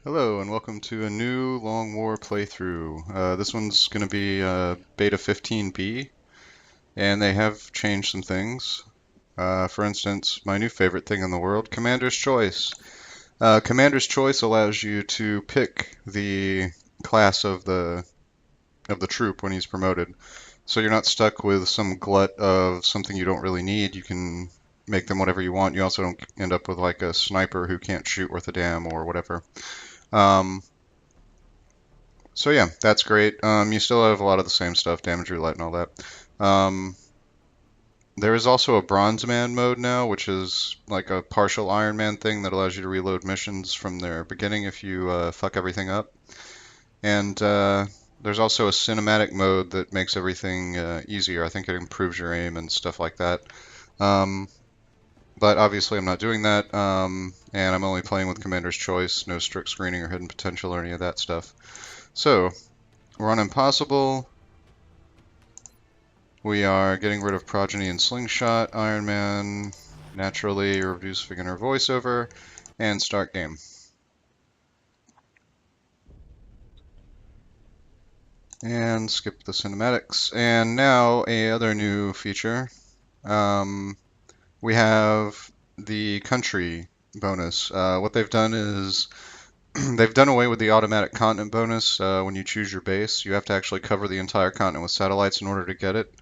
Hello and welcome to a new Long War playthrough. This one's going to be Beta 15B, and they have changed some things. For instance, my new favorite thing in the world, Commander's Choice. Commander's Choice allows you to pick the class of the troop when he's promoted. So you're not stuck with some glut of something you don't really need. You can make them whatever you want. You also don't end up with like a sniper who can't shoot worth a damn or whatever. Um, So yeah, that's great. You still have a lot of the same stuff, damage roulette and all that. Um, there is also a Bronze Man mode now, which is like a partial Iron Man thing that allows you to reload missions from their beginning if you fuck everything up. And there's also a cinematic mode that makes everything easier. I think it improves your aim and stuff like that. Um, but obviously I'm not doing that, and I'm only playing with Commander's Choice, no strict screening or hidden potential or any of that stuff. So we're on Impossible. We are getting rid of Progeny and Slingshot, Iron Man, naturally, reduce beginner voiceover, and start game. And skip the cinematics. And now a other new feature. Um, we have the country bonus. What they've done is they've done away with the automatic continent bonus when you choose your base. You have to actually cover the entire continent with satellites in order to get it.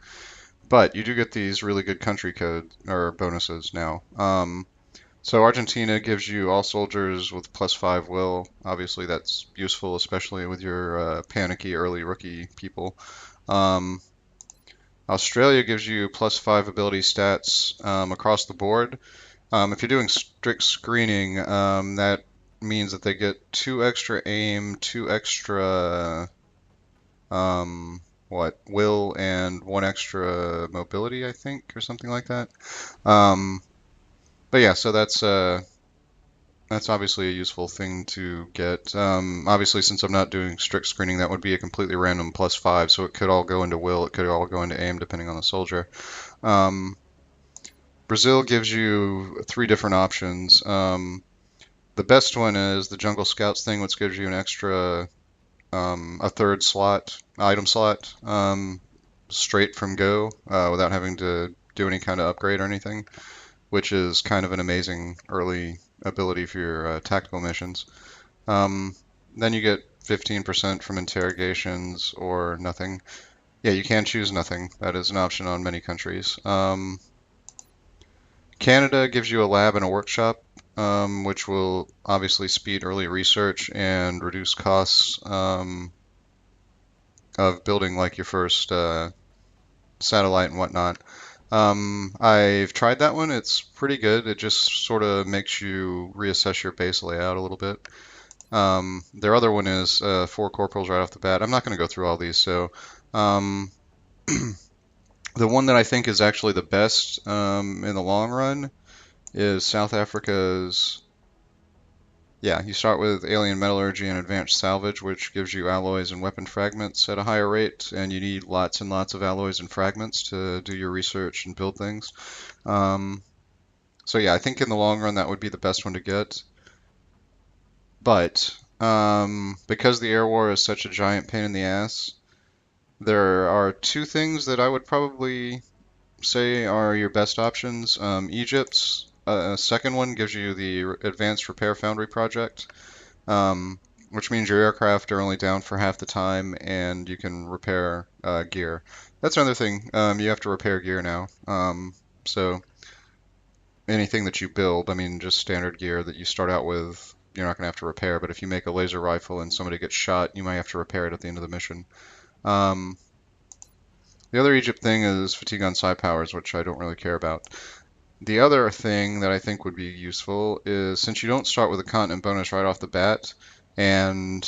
But you do get these really good country code or bonuses now. So Argentina gives you all soldiers with +5 will. Obviously, that's useful, especially with your panicky early rookie people. Um, Australia gives you +5 ability stats across the board. If you're doing strict screening, that means that they get 2 extra aim, 2 extra will, and 1 extra mobility, I think, or something like that. Um, but yeah, so that's obviously a useful thing to get. Obviously, since I'm not doing strict screening, that would be a completely random +5, so it could all go into will, it could all go into aim, depending on the soldier. Um, Brazil gives you 3 different options. The best one is the Jungle Scouts thing, which gives you an extra, a third slot, item slot, straight from go, without having to do any kind of upgrade or anything, which is kind of an amazing early ability for your tactical missions. Um, then you get 15% from interrogations or nothing. Yeah, you can choose nothing. That is an option on many countries. Canada gives you a lab and a workshop, which will obviously speed early research and reduce costs of building like your first satellite and whatnot. I've tried that one. It's pretty good. It just sort of makes you reassess your base layout a little bit. Their other one is 4 corporals right off the bat. I'm not going to go through all these. So, um, the one that I think is actually the best in the long run is South Africa's. Yeah, you start with alien metallurgy and advanced salvage, which gives you alloys and weapon fragments at a higher rate, and you need lots and lots of alloys and fragments to do your research and build things. Um, so yeah, I think in the long run that would be the best one to get. But because the air war is such a giant pain in the ass, there are 2 things that I would probably say are your best options. Egypt's second one gives you the Advanced Repair Foundry project, which means your aircraft are only down for half the time and you can repair gear. That's another thing. You have to repair gear now. So anything that you build, I mean, just standard gear that you start out with, you're not going to have to repair. But if you make a laser rifle and somebody gets shot, you might have to repair it at the end of the mission. Um, the other Egypt thing is fatigue on psi powers, which I don't really care about. The other thing that I think would be useful is since you don't start with a continent bonus right off the bat, and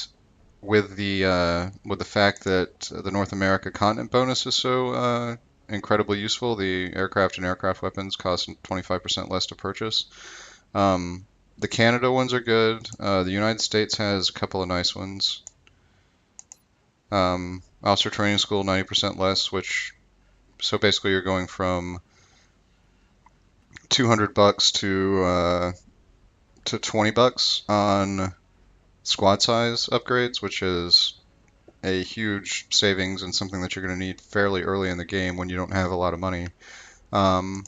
with the fact that the North America continent bonus is so incredibly useful, the aircraft and aircraft weapons cost 25% less to purchase. Um, the Canada ones are good. The United States has a couple of nice ones. Officer Training School 90% less, which so basically you're going from $200 to $20 on squad size upgrades, which is a huge savings and something that you're going to need fairly early in the game when you don't have a lot of money. Um,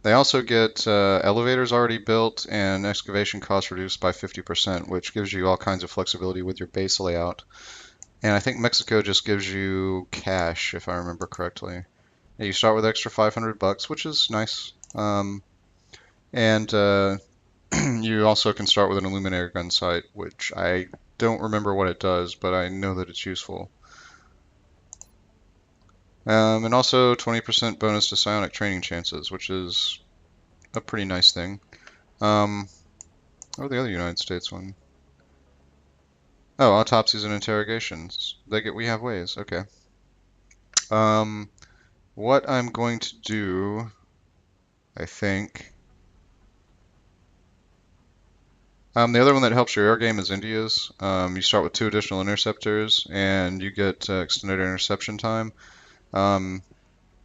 they also get elevators already built and excavation costs reduced by 50%, which gives you all kinds of flexibility with your base layout. And I think Mexico just gives you cash, if I remember correctly. Yeah, you start with extra 500 bucks, which is nice. And you also can start with an Illuminator gun sight, which I don't remember what it does, but I know that it's useful. And also 20% bonus to psionic training chances, which is a pretty nice thing. Or the other United States one. Oh, autopsies and interrogations. We have ways. Okay. Um, what I'm going to do, I think. The other one that helps your air game is India's. You start with 2 additional interceptors, and you get extended interception time. The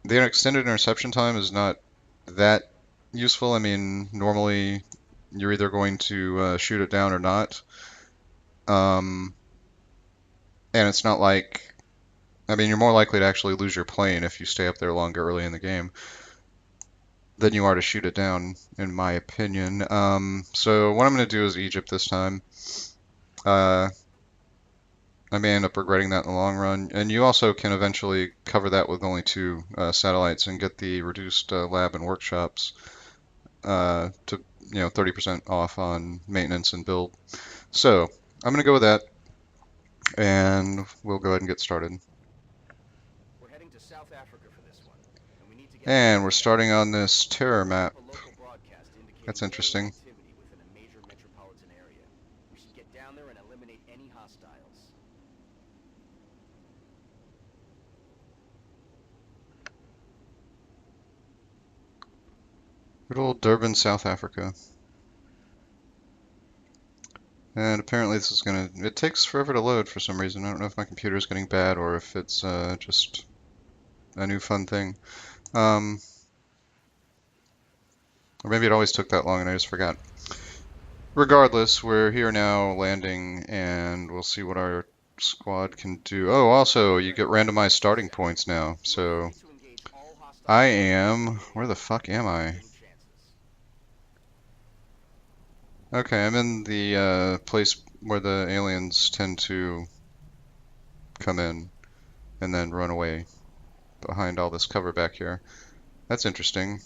extended interception time is not that useful. I mean, normally you're either going to shoot it down or not. And it's not like, I mean, you're more likely to actually lose your plane if you stay up there longer early in the game than you are to shoot it down, in my opinion. So what I'm going to do is Egypt this time. I may end up regretting that in the long run. And you also can eventually cover that with only 2 satellites and get the reduced lab and workshops to 30% off on maintenance and build. So I'm going to go with that, and we'll go ahead and get started. We're heading to South Africa for this one, and we need to get And we're starting on this terror map. a local broadcast indicating That's interesting. activity within a major metropolitan area. We should get down there and eliminate any hostiles. Good old Durban, South Africa. And apparently this is gonna, it takes forever to load for some reason. I don't know if my computer is getting bad or if it's just a new fun thing. Or maybe it always took that long and I just forgot. Regardless, we're here now landing and we'll see what our squad can do. Oh, also, you get randomized starting points now. So To engage all hostile I am, where the fuck am I? chances. Okay, I'm in the place where the aliens tend to come in and then run away behind all this cover back here. That's interesting.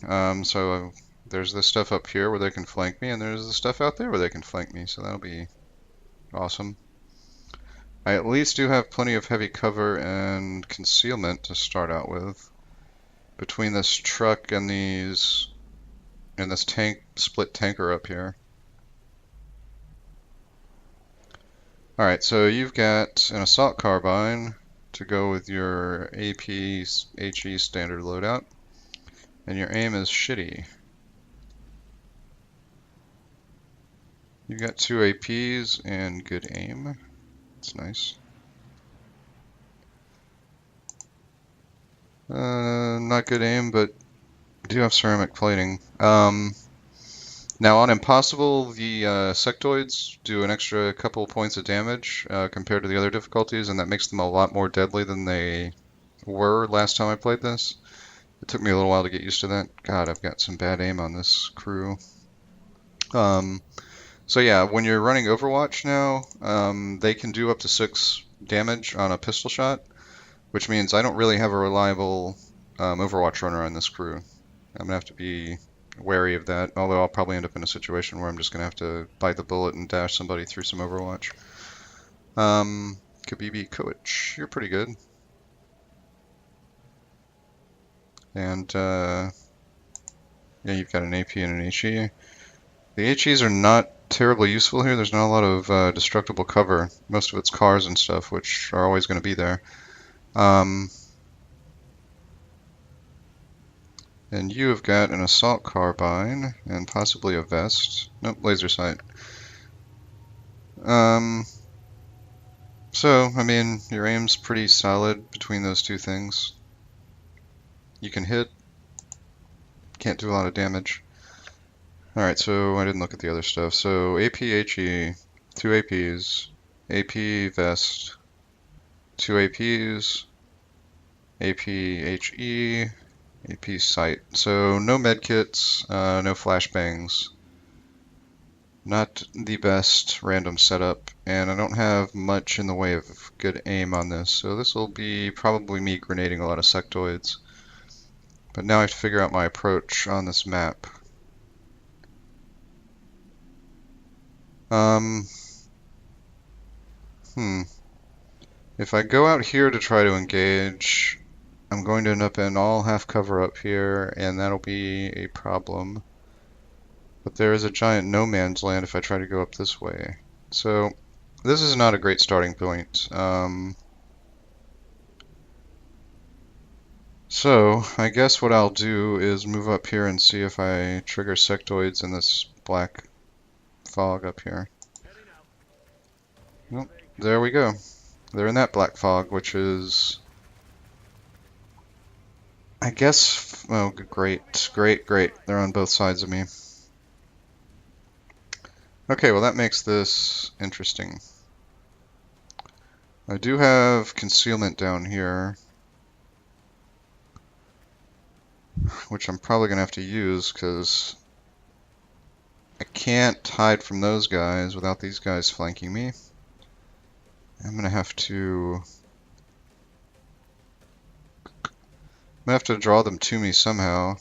So there's this stuff up here where they can flank me, and there's the stuff out there where they can flank me, so that'll be awesome. I at least do have plenty of heavy cover and concealment to start out with. Between this truck and this split tanker up here. Alright, so you've got an assault carbine to go with your AP HE standard loadout, and your aim is shitty. You've got 2 APs and good aim. That's nice. Not good aim, but do have ceramic plating. Now on Impossible, the sectoids do an extra couple points of damage compared to the other difficulties, and that makes them a lot more deadly than they were last time I played this. It took me a little while to get used to that. God, I've got some bad aim on this crew. So yeah, when you're running Overwatch now, they can do up to 6 damage on a pistol shot, which means I don't really have a reliable Overwatch runner on this crew. I'm gonna have to be wary of that, although I'll probably end up in a situation where I'm just gonna have to bite the bullet and dash somebody through some Overwatch. Khabibi Koich, you're pretty good. And yeah, you've got an AP and an HE. The HEs are not terribly useful here. There's not a lot of destructible cover. Most of it's cars and stuff, which are always going to be there. And you have got an assault carbine and possibly a vest. Nope, laser sight. So, I mean, your aim's pretty solid between those 2 things. You can hit, can't do a lot of damage. Alright, so I didn't look at the other stuff. So AP, HE, 2 APs, AP vest, 2 APs, AP HE, AP sight. So no medkits, no flashbangs. Not the best random setup, and I don't have much in the way of good aim on this, so this will be probably me grenading a lot of sectoids. But now I have to figure out my approach on this map. If I go out here to try to engage, I'm going to end up in all half cover up here, and that'll be a problem. But there is a giant no man's land if I try to go up this way. So this is not a great starting point. So I guess what I'll do is move up here and see if I trigger sectoids in this black fog up here. Nope, there we go. They're in that black fog, which is, I guess, oh, great, great, great. They're on both sides of me. Okay, well that makes this interesting. I do have concealment down here, which I'm probably going to have to use because I can't hide from those guys without these guys flanking me. I'm going to have to draw them to me somehow.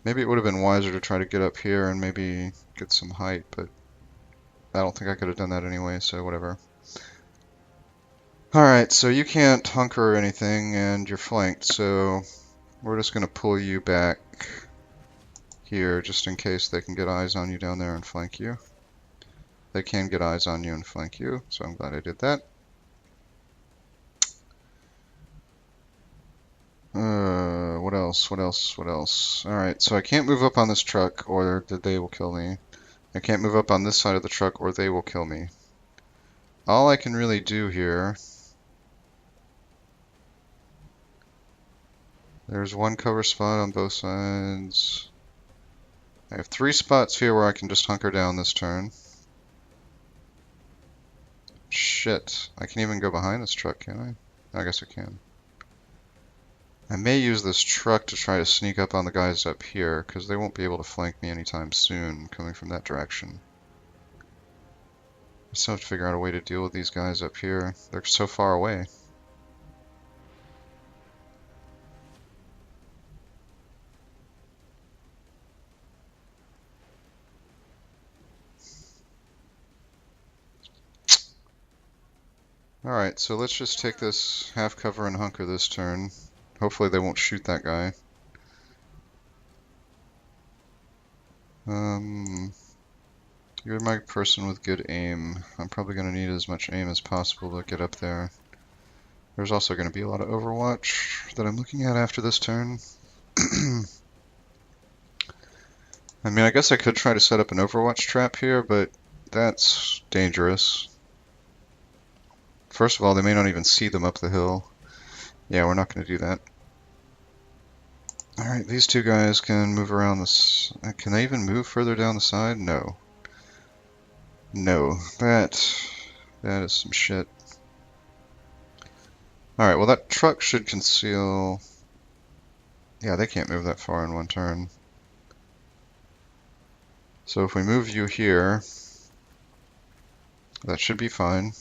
Maybe it would have been wiser to try to get up here and maybe get some height, but I don't think I could have done that anyway, so whatever. Alright, so you can't hunker or anything, and you're flanked, so we're just going to pull you back here just in case they can get eyes on you down there and flank you. They can get eyes on you and flank you, so I'm glad I did that. What else? What else? What else? Alright, so I can't move up on this truck or they will kill me. I can't move up on this side of the truck or they will kill me. All I can really do here... There's one cover spot on both sides. I have 3 spots here where I can just hunker down this turn. Shit, I can even go behind this truck, can I? I guess I can. I may use this truck to try to sneak up on the guys up here, because they won't be able to flank me anytime soon, coming from that direction. I still have to figure out a way to deal with these guys up here. They're so far away. Alright, so let's just take this half cover and hunker this turn. Hopefully they won't shoot that guy. You're my person with good aim. I'm probably going to need as much aim as possible to get up there. There's also going to be a lot of Overwatch that I'm looking at after this turn. I mean, I guess I could try to set up an Overwatch trap here, but that's dangerous. First of all, they may not even see them up the hill. Yeah, we're not going to do that. Alright, these two guys can move around this. Can they even move further down the side? No. No. That is some shit. Alright, well that truck should conceal... Yeah, they can't move that far in one turn. So if we move you here, that should be fine.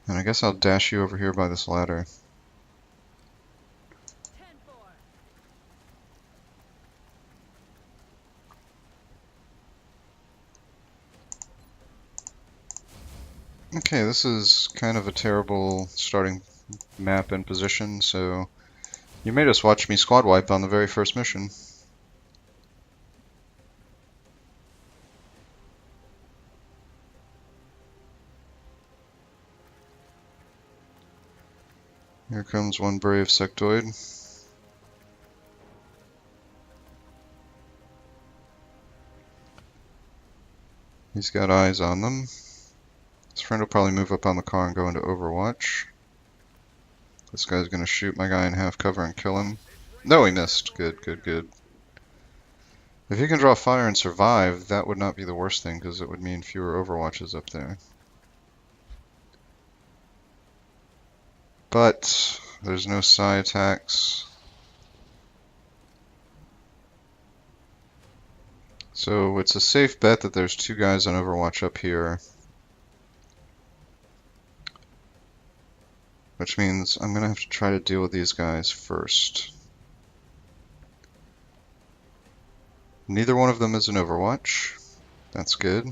And I guess I'll dash you over here by this ladder. Okay, this is kind of a terrible starting map and position, so you may just watch me squad wipe on the very first mission. Here comes one brave sectoid. He's got eyes on them. His friend will probably move up on the car and go into Overwatch. This guy's gonna shoot my guy in half cover and kill him. No, he missed. Good, good, good. If he can draw fire and survive, that would not be the worst thing, because it would mean fewer Overwatches up there. But there's no psi attacks. So it's a safe bet that there's two guys on Overwatch up here. Which means I'm going to have to try to deal with these guys first. Neither one of them is an Overwatch. That's good.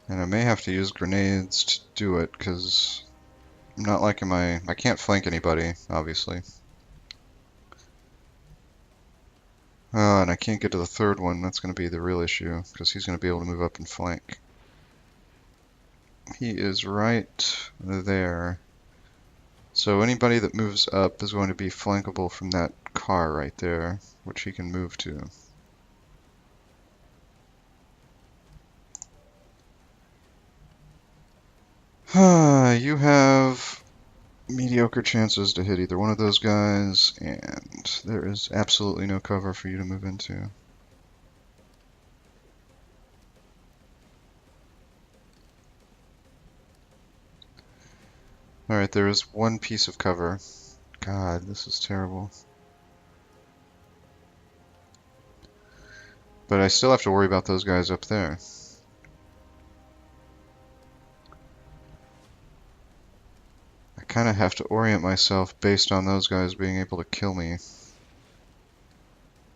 And I may have to use grenades to do it, because I'm not liking I can't flank anybody, obviously. And I can't get to the third one. That's going to be the real issue, because he's going to be able to move up and flank. He is right there. So anybody that moves up is going to be flankable from that car right there, which he can move to. You have mediocre chances to hit either one of those guys, and there is absolutely no cover for you to move into. Alright, there is one piece of cover. God, this is terrible. But I still have to worry about those guys up there. I kind of have to orient myself based on those guys being able to kill me.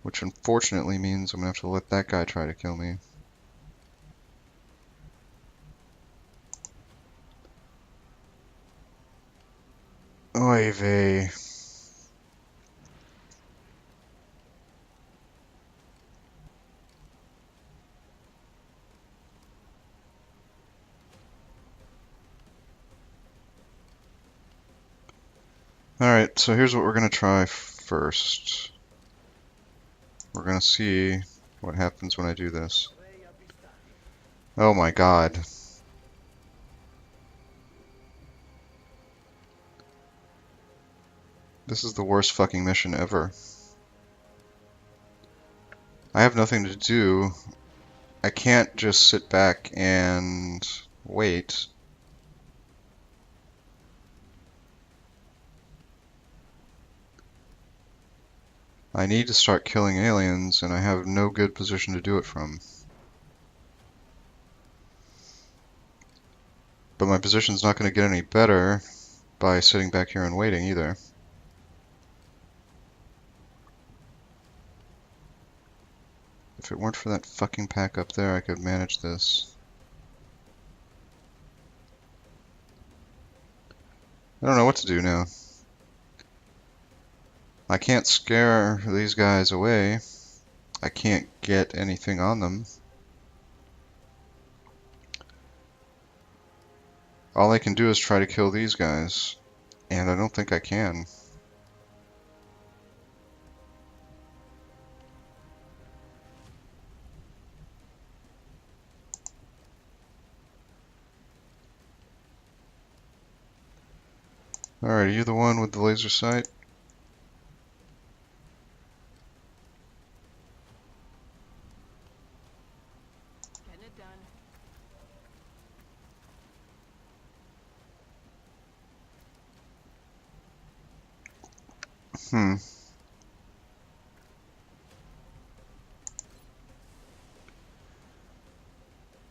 Which unfortunately means I'm going to have to let that guy try to kill me. Oy vey. Alright, so here's what we're going to try first. We're going to see what happens when I do this. Oh my god. This is the worst fucking mission ever. I have nothing to do. I can't just sit back and wait. I need to start killing aliens, and I have no good position to do it from. But my position's not going to get any better by sitting back here and waiting either. If it weren't for that fucking pack up there, I could manage this. I don't know what to do now. I can't scare these guys away. I can't get anything on them. All I can do is try to kill these guys, and I don't think I can. Alright, are you the one with the laser sight? Getting it done.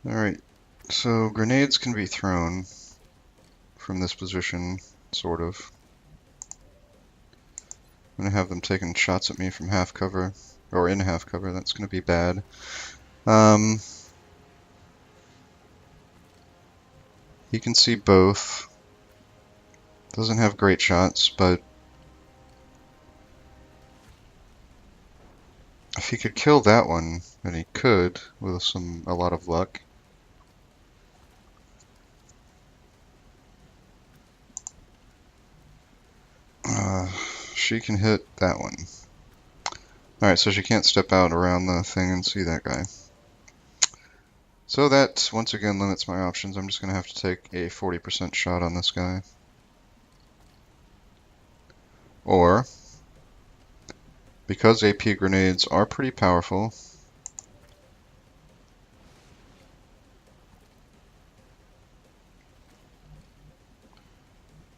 Alright, so grenades can be thrown from this position, sort of. I'm gonna have them taking shots at me from half cover, or in half cover. That's gonna be bad. He can see both. Doesn't have great shots, but if he could kill that one, and he could with a lot of luck. She can hit that one. Alright, so she can't step out around the thing and see that guy. So that, once again, limits my options. I'm just going to have to take a 40% shot on this guy. Or, because AP grenades are pretty powerful,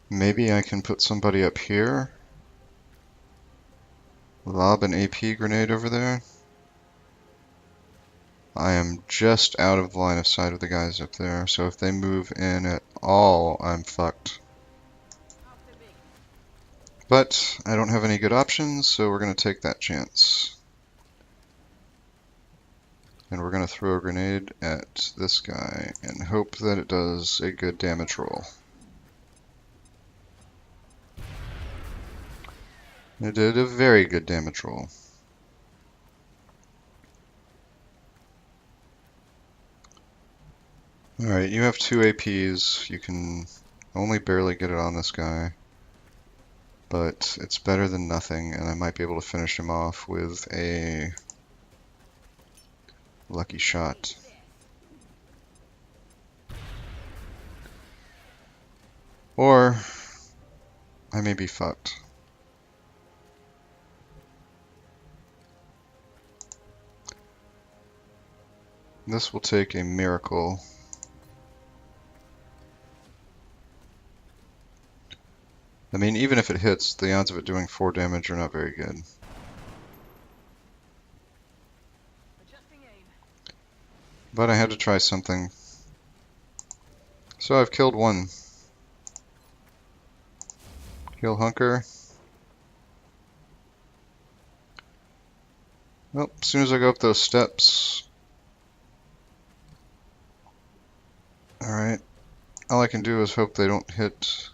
maybe I can put somebody up here, lob an AP grenade over there. I am just out of the line of sight of the guys up there, so if they move in at all, I'm fucked. But I don't have any good options, so we're going to take that chance. And we're going to throw a grenade at this guy and hope that it does a good damage roll. It did a very good damage roll. Alright, you have 2 APs. You can only barely get it on this guy. But it's better than nothing, and I might be able to finish him off with a lucky shot. Or I may be fucked. This will take a miracle. I mean, even if it hits, the odds of it doing 4 damage are not very good. Adjusting aim. But I had to try something. So I've killed one. Kill Hunker. Well, as soon as I go up those steps. Alright. All I can do is hope they don't hit.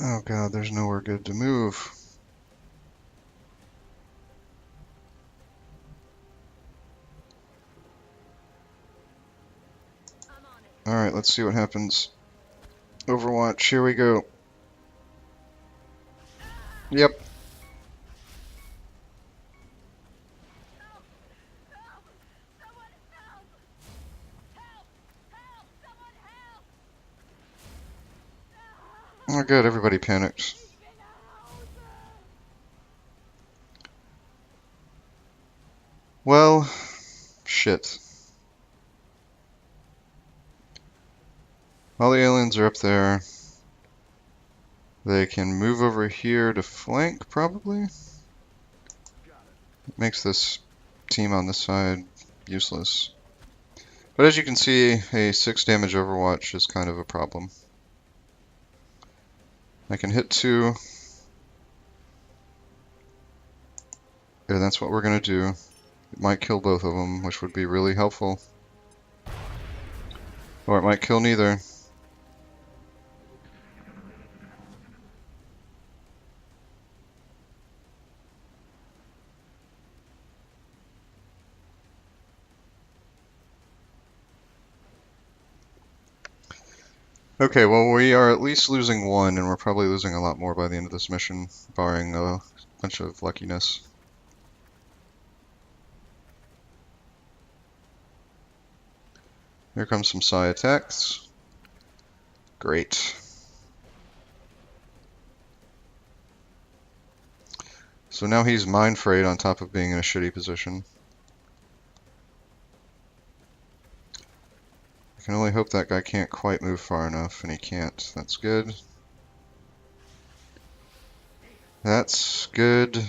Oh god, there's nowhere good to move. I'm on it. Alright, let's see what happens. Overwatch, here we go. Yep. Help! Help! Someone help! Help! Help! Someone help! Oh good, everybody panicked. Well, shit. While the aliens are up there, they can move over here to flank, probably. It makes this team on this side useless. But as you can see, a 6 damage Overwatch is kind of a problem. I can hit 2. And that's what we're going to do. It might kill both of them, which would be really helpful. Or it might kill neither. Okay, well we are at least losing 1, and we're probably losing a lot more by the end of this mission, barring a bunch of luckiness. Here comes some psi attacks. Great. So now he's mind frayed on top of being in a shitty position. I can only hope that guy can't quite move far enough, and he can't. That's good. That's good.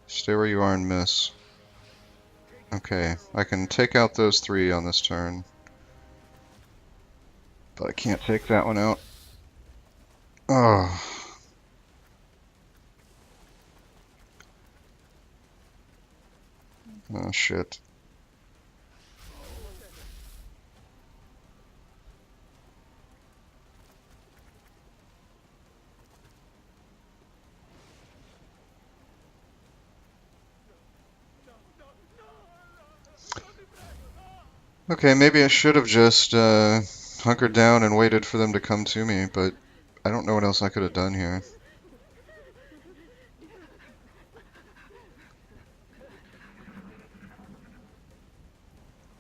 Stay where you are and miss. Okay, I can take out those 3 on this turn. But I can't take that one out. Oh. Oh shit. Okay, maybe I should have just hunkered down and waited for them to come to me, but I don't know what else I could have done here.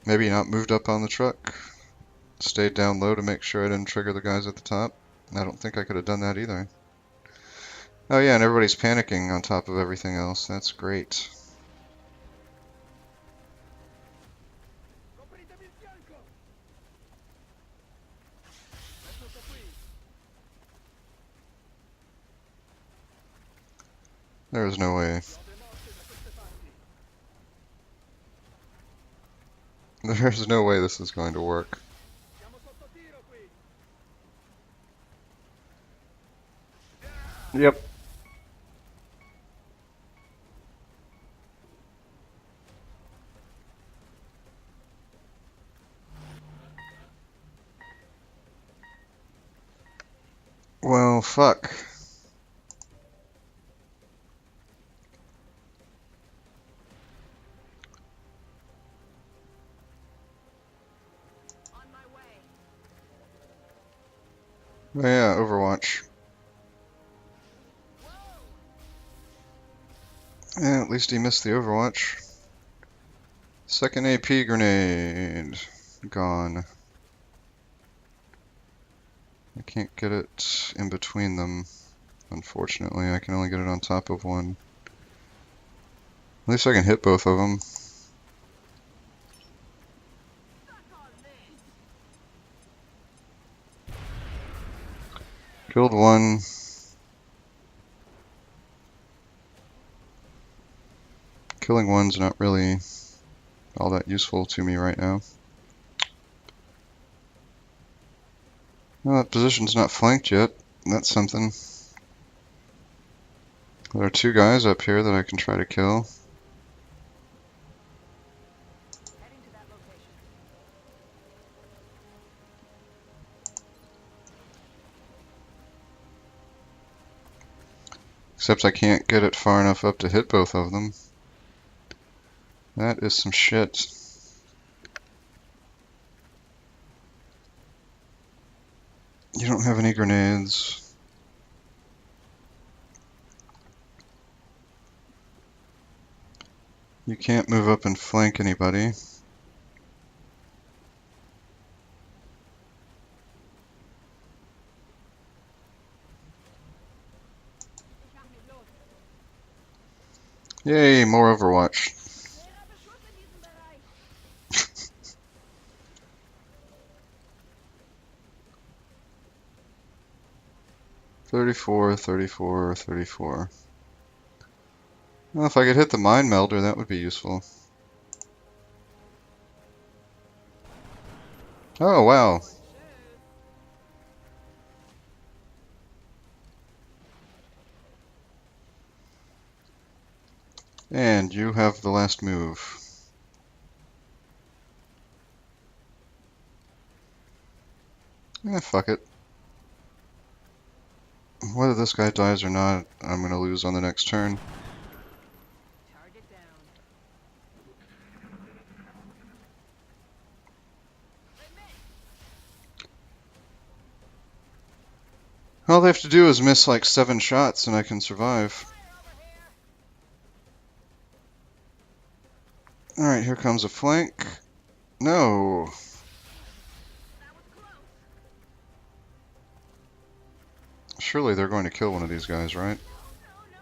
Maybe not moved up on the truck. Stayed down low to make sure I didn't trigger the guys at the top. I don't think I could have done that either. Oh yeah, and everybody's panicking on top of everything else. That's great. Copritemi il fianco! Metto qui! There's no way. Piove morte da queste parti! There's no way this is going to work. Siamo sotto tiro qui! Yep. Well, fuck. On my way. Oh yeah, Overwatch. Yeah, at least he missed the Overwatch. Second AP grenade. Gone. I can't get it in between them, unfortunately. I can only get it on top of one. At least I can hit both of them. Suck on this. Killed one. Killing one's not really all that useful to me right now. Well, that position's not flanked yet. That's something. There are two guys up here that I can try to kill. Heading to that location. Except I can't get it far enough up to hit both of them. That is some shit. You don't have any grenades. You can't move up and flank anybody. Ich mach mich los. Yay, more Overwatch. Schwerer Beschuss in diesem Bereich. 34, 34, 34. Well, if I could hit the Mind Melder, that would be useful. Oh, wow. And you have the last move. Fuck it. Whether this guy dies or not, I'm gonna lose on the next turn. Target down. All they have to do is miss like 7 shots and I can survive. Fire over here. Alright, here comes a flank. No. That was close. Surely they're going to kill one of these guys, right? No,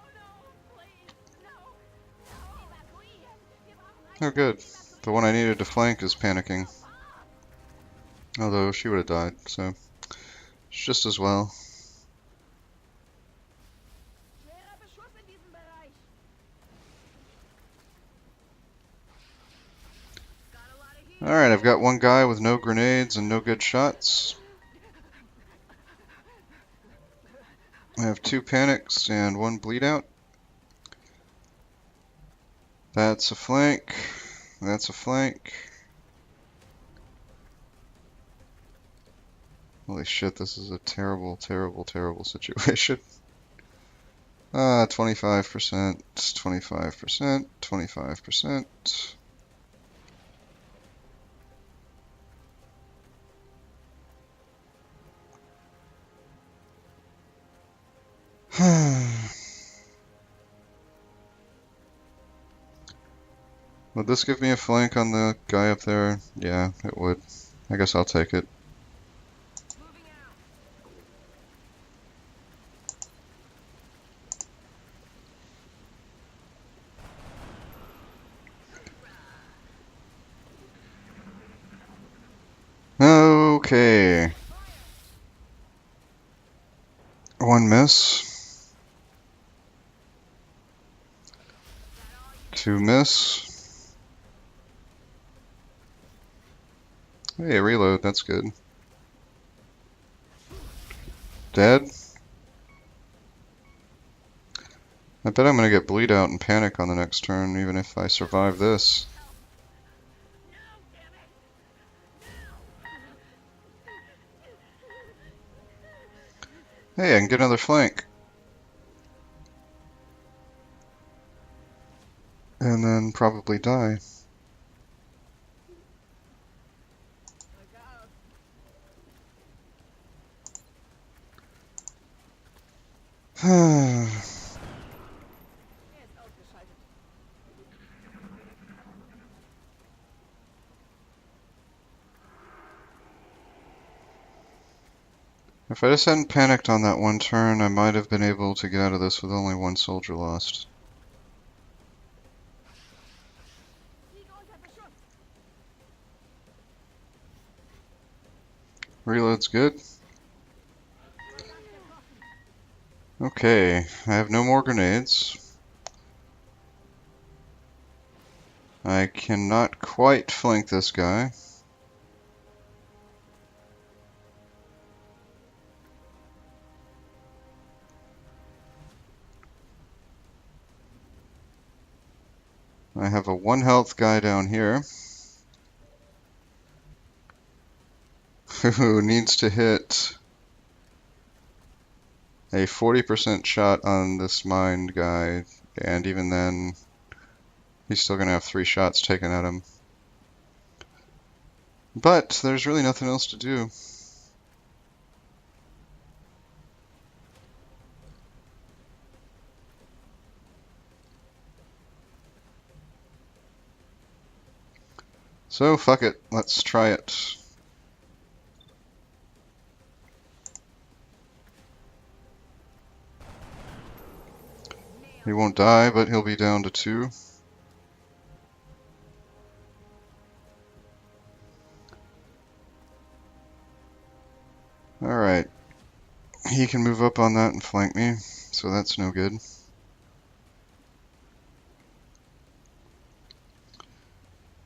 please, no. Evakuieren. Wir brauchen Oh, good. The one I needed to flank is panicking. Although she would have died, so it's just as well. schwerer Beschuss in diesem Bereich. Got a lot of heat. Alright, I've got one guy with no grenades and no good shots. I have 2 panics and 1 bleed out. That's a flank. That's a flank. Holy shit, this is a terrible, terrible, terrible situation. 25%, 25%, 25%. Would this give me a flank on the guy up there? Yeah, it would. I guess I'll take it. Okay. One miss. Two miss. Hey, reload, that's good. Dead? I bet I'm gonna get bleed out and panic on the next turn, even if I survive this. No, damn it! Hey, I can get another flank. And then probably die. Look out. Er ist ausgeschaltet. If I just hadn't panicked on that one turn, I might have been able to get out of this with only one soldier lost. Fliege unter Beschuss. Reload's good. Okay, I have no more grenades. I cannot quite flank this guy. I have a 1 health guy down here who needs to hit a 40% shot on this mine guy, and even then, he's still gonna have 3 shots taken at him. But there's really nothing else to do. So fuck it, let's try it. He won't die, but he'll be down to 2. Alright. He can move up on that and flank me, so that's no good.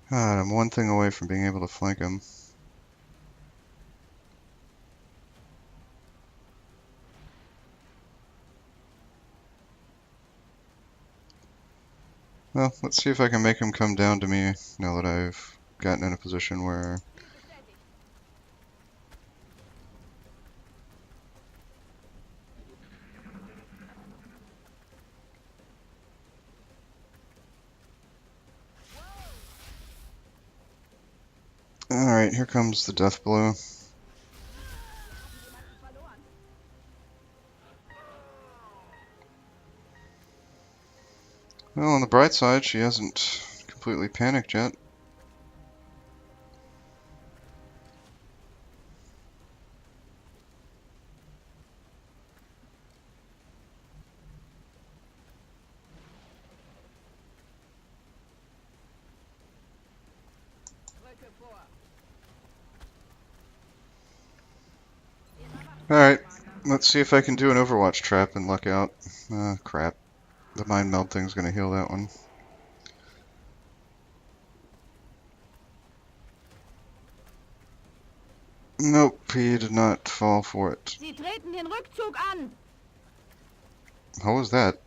God, I'm one thing away from being able to flank him. Well, let's see if I can make him come down to me now that I've gotten in a position where... Ziel bestätigt. Alright, here comes the death blow. Jemanden verloren. Well, on the bright side, she hasn't completely panicked yet. Rücke vor. Alright, let's see if I can do an Overwatch trap and luck out. Crap. The mind meld thing's gonna heal that one. Nope, he did not fall for it. Sie treten den Rückzug an. How was that?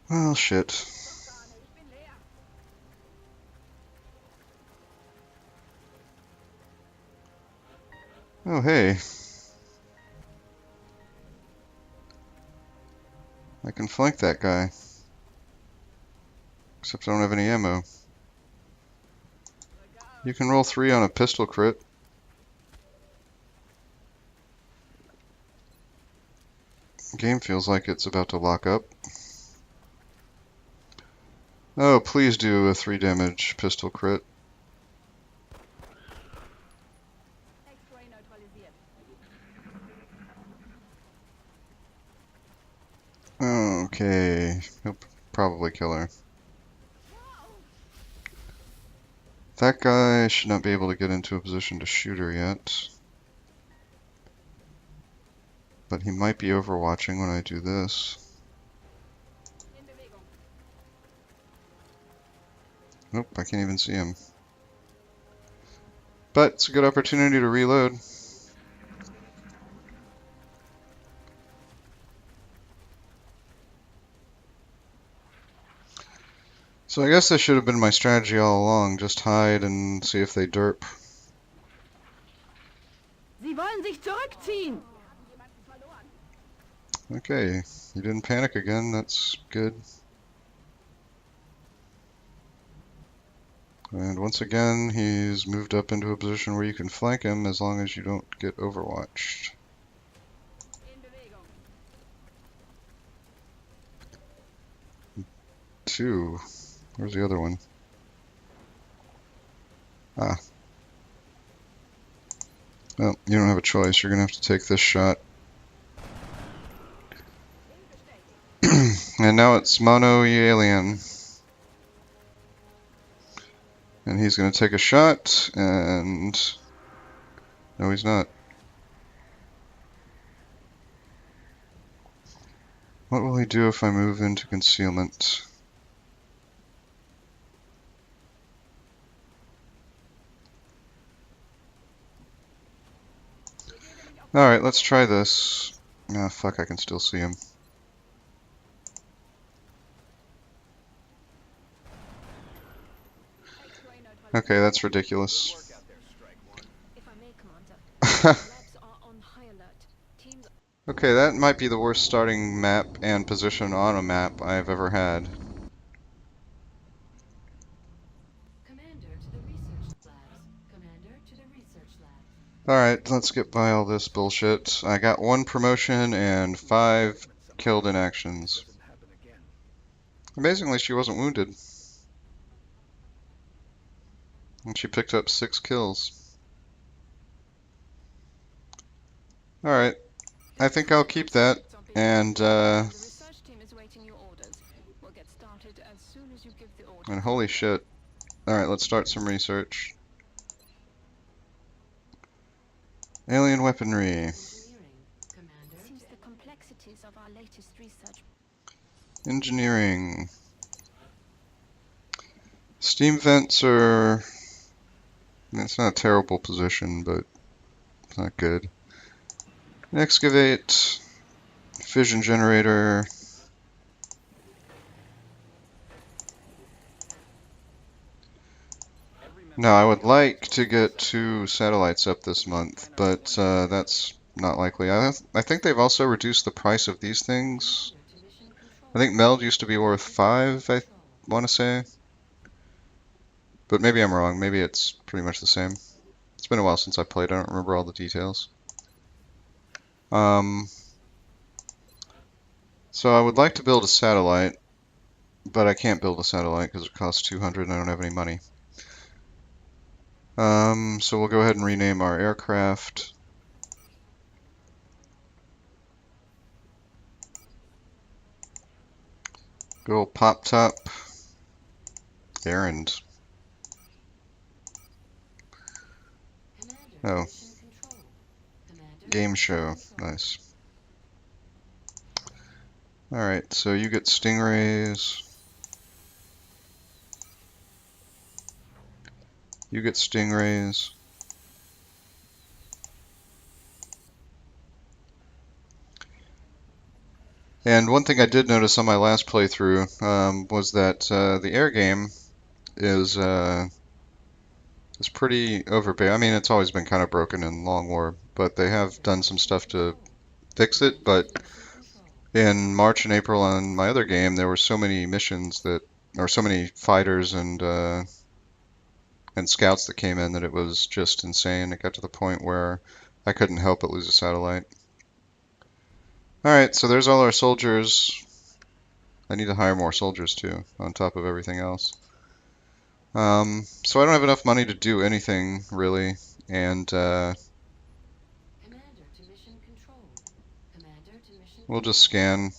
Well, shit. Sahne, ich bin leer. Oh, hey. I can flank that guy. Except I don't have any ammo. You can roll 3 on a pistol crit. Game feels like it's about to lock up. Oh, please do a 3 damage pistol crit. X-Ray neutralisiert. Okay, he'll probably kill her. That guy should not be able to get into a position to shoot her yet. But he might be overwatching when I do this. In Bewegung. Nope, I can't even see him. But it's a good opportunity to reload. So I guess this should have been my strategy all along, just hide and see if they derp. Sie wollen sich zurückziehen. Wir haben jemanden verloren. Okay, you didn't panic again, that's good. And once again, he's moved up into a position where you can flank him as long as you don't get overwatched. In Bewegung. 2. Where's the other one? Ah. Well, you don't have a choice. You're gonna have to take this shot. And now it's Mono Alien. And he's gonna take a shot, and... No, he's not. What will he do if I move into concealment? Alright, let's try this. Ah, fuck, I can still see him. X-ray neutralisiert. Okay, that's Good ridiculous. work out there, Strike One. If I may, Commander. Labs are on high alert. Teams. Okay, that might be the worst starting map and position on a map I've ever had. Commander to the research labs. Commander to the research labs. Alright, let's get by all this bullshit. I got 1 promotion and 5 killed in actions. Doesn't happen again. Amazingly, she wasn't wounded. And she picked up 6 kills. Alright, I think I'll keep that. And, The research team is waiting your orders. We'll get started as soon as you give the order. and holy shit. Alright, let's start some research. Alien weaponry. Engineering. Commander. Seems the complexities of our latest research. Engineering. Steam vents are... It's not a terrible position, but it's not good. Excavate. Fission generator. Now, I would like to get 2 satellites up this month, but that's not likely. I think they've also reduced the price of these things. To mission control. I think Meld used to be worth 5, I want to say. But maybe I'm wrong. Maybe it's pretty much the same. It's been a while since I played. I don't remember all the details. So I would like to build a satellite, but I can't build a satellite because it costs 200 and I don't have any money. So we'll go ahead and rename our aircraft. Good old Pop Top. Errand. Commander. Oh. Mission control. Commander. Game show. control. Nice. Alright, so you get stingrays. You get stingrays. And one thing I did notice on my last playthrough was that the air game is pretty overbearing. I mean, it's always been kind of broken in Long War, but they have done some stuff to fix it. But in March and April on my other game, there were so many missions that, or so many fighters and scouts that came in that it was just insane. It got to the point where I couldn't help but lose a satellite. Alright, so there's all our soldiers. I need to hire more soldiers too, on top of everything else. So I don't have enough money to do anything, really, and Commander to mission control. Commander to mission we'll just scan.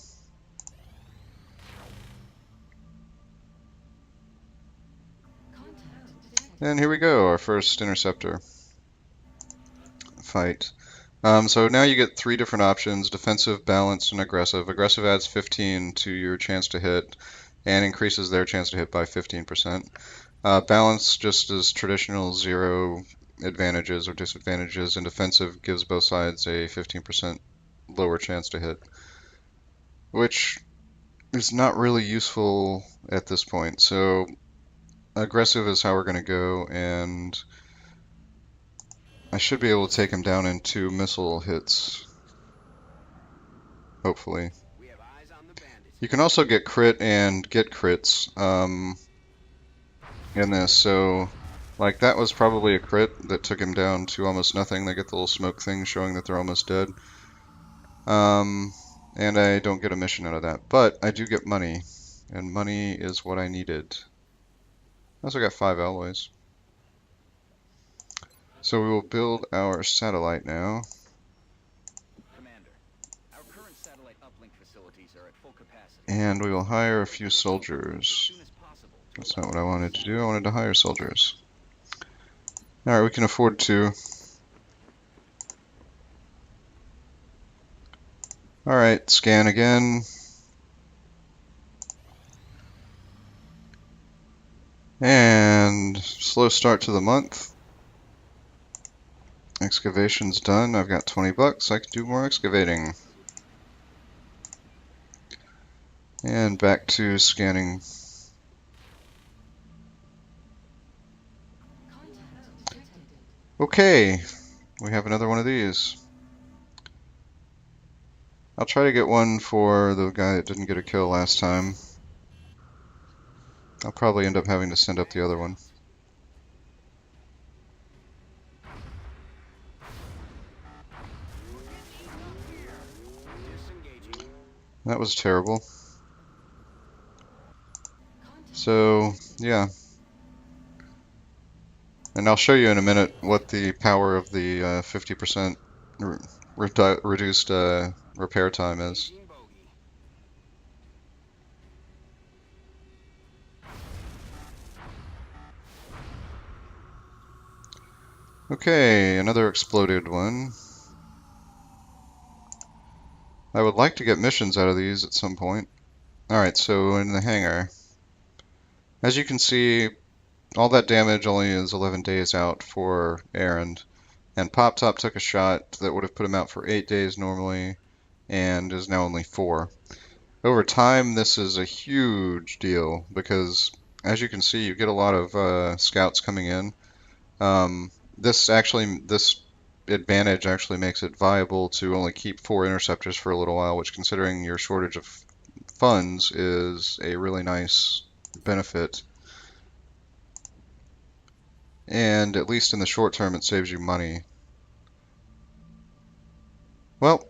Contact detected. And here we go, our first interceptor fight. So now you get 3 different options: defensive, balanced, and aggressive. Aggressive adds 15 to your chance to hit and increases their chance to hit by 15%. Balanced just is traditional 0 advantages or disadvantages, and defensive gives both sides a 15% lower chance to hit, which is not really useful at this point. So aggressive is how we're going to go, and I should be able to take him down in 2 missile hits, hopefully. We have eyes on the bandits. You can also get crit and get crits in this, so like that was probably a crit that took him down to almost nothing. They get the little smoke thing showing that they're almost dead. And I don't get a mission out of that, but I do get money, and money is what I needed. I also got 5 alloys. So we will build our satellite now. Commander, our current satellite uplink facilities are at full capacity. And we will hire a few As soldiers. soon as possible to That's not what I wanted to do. I wanted to hire soldiers. Alright, we can afford to. Alright, scan again. And slow start to the month. Excavation's done. I've got 20 bucks. I can do more excavating. And back to scanning. Contact detected. Okay, we have another one of these. I'll try to get one for the guy that didn't get a kill last time. I'll probably end up having to send up the other one. disengaging. That was terrible. Contact. So, yeah. And I'll show you in a minute what the power of the 50% reduced repair time is. Engaging bogey. Okay, another exploded one. I would like to get missions out of these at some point. Alright, so in the hangar. As you can see, all that damage only is 11 days out for Errand. And Pop Top took a shot that would have put him out for 8 days normally, and is now only 4. Over time, this is a huge deal, because as you can see, you get a lot of scouts coming in. This advantage actually makes it viable to only keep 4 interceptors for a little while, which, considering your shortage of funds, is a really nice benefit. And at least in the short term, it saves you money. Well,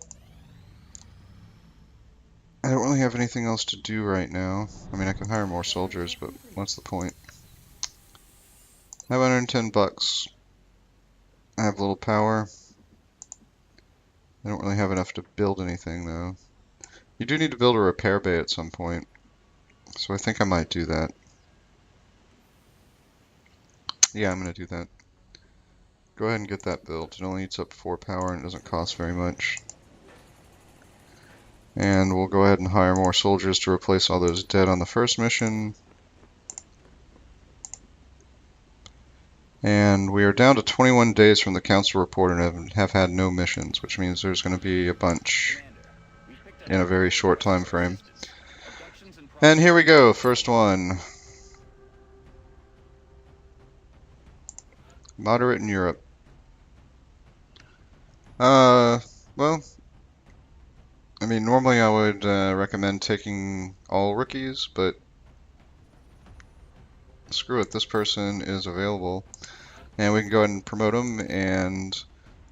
I don't really have anything else to do right now. I mean, I can hire more soldiers, but what's the point? I have 110 bucks. I have little power. I don't really have enough to build anything, though. You do need to build a repair bay at some point, so I think I might do that. Yeah, I'm going to do that. Go ahead and get that built. It only eats up 4 power and it doesn't cost very much. And we'll go ahead and hire more soldiers to replace all those dead on the first mission. And we are down to 21 days from the council report and have had no missions, which means there's going to be a bunch Commander, we picked up in a very short time frame. abductions and And here we go, first one. Moderate in Europe. Well, I mean, normally I would recommend taking all rookies, but screw it, this person is available. And we can go ahead and promote him, and...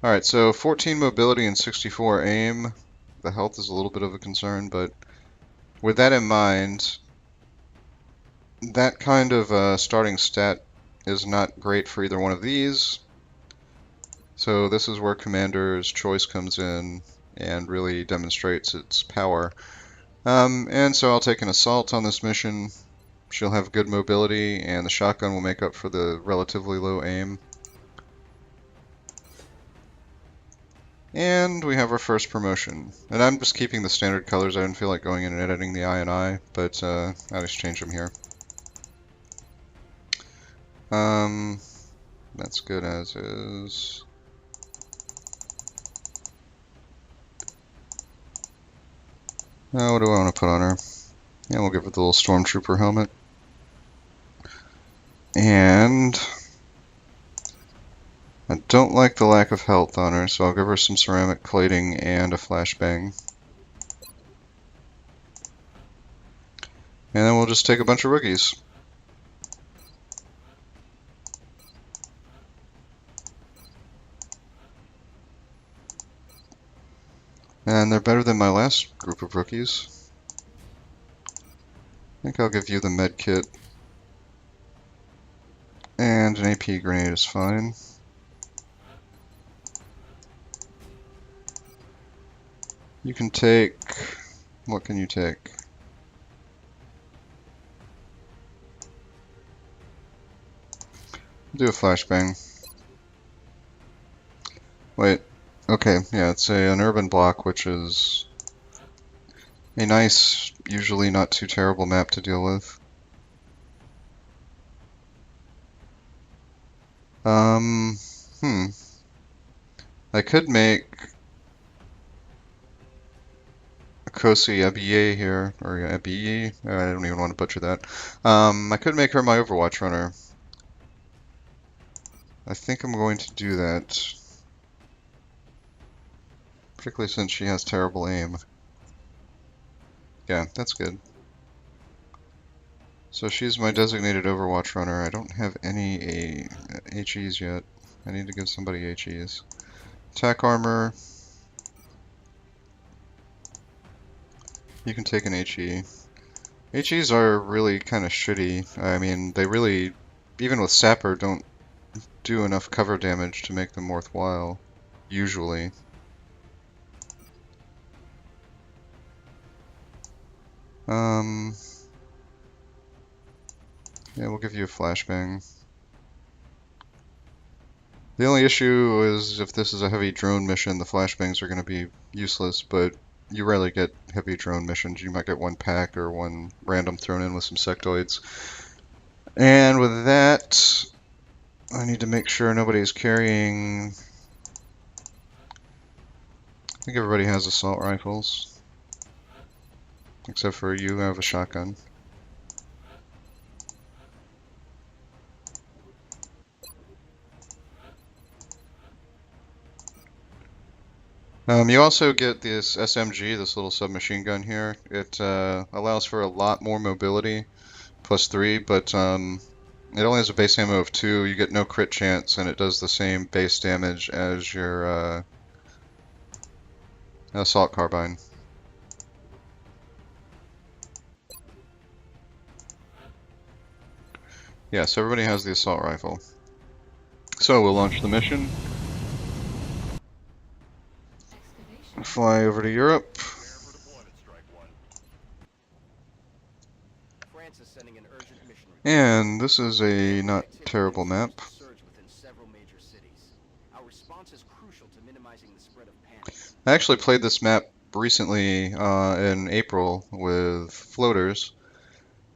Alright, so 14 mobility and 64 aim. The health is a little bit of a concern, but with that in mind, that kind of starting stat is not great for either one of these. So this is where Commander's Choice comes in and really demonstrates its power. And so I'll take an assault on this mission. She'll have good mobility, and the shotgun will make up for the relatively low aim. And we have our first promotion. And I'm just keeping the standard colors. I didn't feel like going in and editing the I&I, but I'll just change them here. That's good as is. Now, what do I want to put on her? Yeah, we'll give her the little stormtrooper helmet. And I don't like the lack of health on her, so I'll give her some ceramic plating and a flashbang. And then we'll just take a bunch of rookies. And they're better than my last group of rookies. I think I'll give you the med kit. And an AP grenade is fine. You can take... what can you take? Do a flashbang. Wait. Okay, yeah, it's an urban block, which is a nice, usually not too terrible map to deal with. I could make Kosi Ebiye here, or Ebiye, I don't even want to butcher that. I could make her my Overwatch runner. I think I'm going to do that. Particularly since she has terrible aim. Yeah, that's good. So she's my designated Overwatch runner. I don't have any HEs yet. I need to give somebody HEs. Attack armor. You can take an HE. HEs are really kind of shitty. I mean, they really, even with Sapper, don't do enough cover damage to make them worthwhile, usually. Yeah, we'll give you a flashbang. The only issue is if this is a heavy drone mission, the flashbangs are going to be useless, but you rarely get heavy drone missions. You might get one pack or one random thrown in with some sectoids. And with that, I need to make sure nobody's carrying... I think everybody has assault rifles. Except for you, I have a shotgun. You also get this SMG, this little submachine gun here. It allows for a lot more mobility, +3, but it only has a base ammo of 2. You get no crit chance, and it does the same base damage as your assault carbine. Yeah, so everybody has the assault rifle. So we'll launch the mission. Fly over to Europe. France is sending an urgent mission report. And this is a not terrible map. Surge within several major cities. Our response is crucial to minimizing the spread of panic. I actually played this map recently in April with floaters.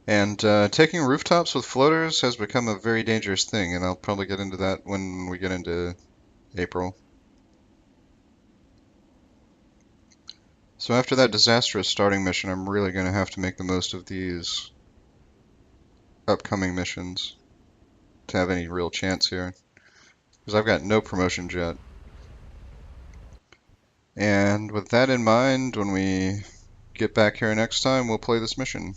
And taking rooftops with floaters has become a very dangerous thing, and I'll probably get into that when we get into April. So after that disastrous starting mission, I'm really going to have to make the most of these upcoming missions to have any real chance here. Because I've got no promotions yet. And with that in mind, when we get back here next time, we'll play this mission.